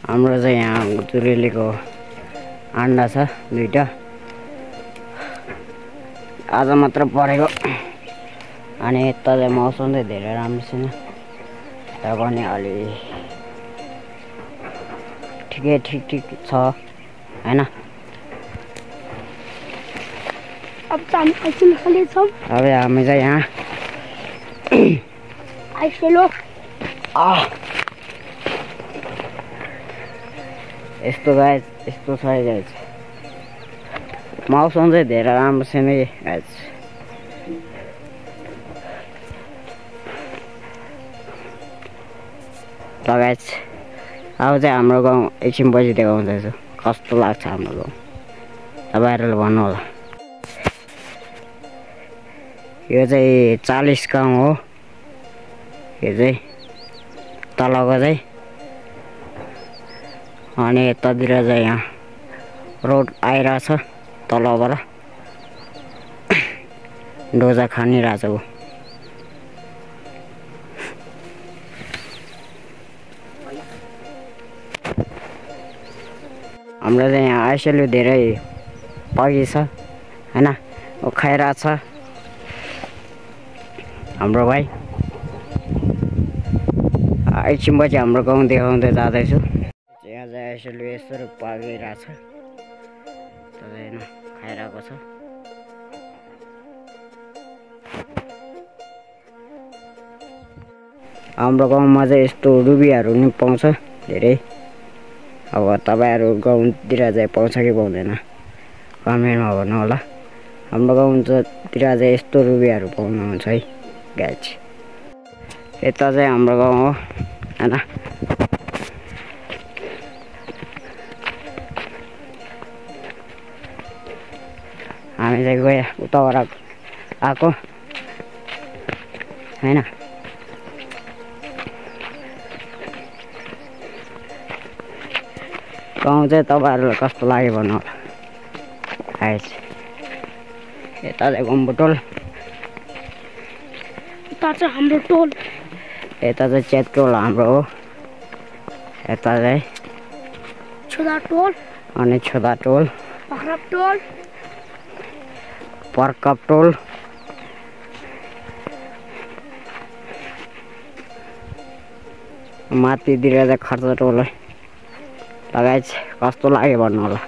हाम्रो चाहिँ यहाँ जुरेलीको अन्डा छ दुईटा आज मात्र परेको अनि यता चाहिँ मौसम चाहिँ धेरै राम्रो छैन तर पनि अलि ठिक छ हैन अब हामी आइसक्रिम खाने छौं अब हामी चाहिँ यहाँ आइसक्रिम यस्तो गाइस यस्तो छ गाइस मौसम चाहिँ धेरै राम्रो छैन गाइस ल गाइस अब चाहिँ हाम्रो गाउँ एकछिन पछि देखाउँदैछु कस्तो लाग्छ हाम्रो गाउँ तपाईहरुले भन्नु होला यो चाहिँ 40 गाउँ हो यो चाहिँ तलको चाहिँ अनि यतातिर चाहिँ यहाँ रोड आइरहेछ तलबाट डोजा खानिरहेछ उ हाम्रो चाहिँ यहाँ आइसल्यो धेरै पगी छ हैन उ खाइरहेछ हाम्रो भाइ एकछिनपछि हाम्रो गाउँ देखाउँदै जाँदैछु यहाँ चाहिँ आइसल्यो यसरी पागिरहेछ खाइरहेको छ हाम्रो गाउँमा चाहिँ यस्तो रुबियाहरू नि पाउँछ धेरै अब तपाईहरु गाउँतिर चाहिँ पाउँछ कि पाउँदैन कमेन्टमा भन्नु होला हाम्रो गाउँतिर चाहिँ यस्तो रुबियाहरू पाउनुहुन्छ है गाइस यता चाहिँ हाम्रो गाउँ हो हैन हामी चाहिँ गए उताबाट आएको हैन गाउँ चाहिँ तपाईहरुलाई कस्तो लाग्यो भन्नु होला गाइस यता चाहिँ गम्बुटोल यता चाहिँ हाम्रो टोल यता चाहिँ चेतटोल हाम्रो हो यता चाहिँ छोदा टोल अनि छोदा टोल पखरप टोल पर्कप टोल माथितिर चाहिँ खर्च टोल है लगाइछ कस्तो लाग्यो भन्नु होला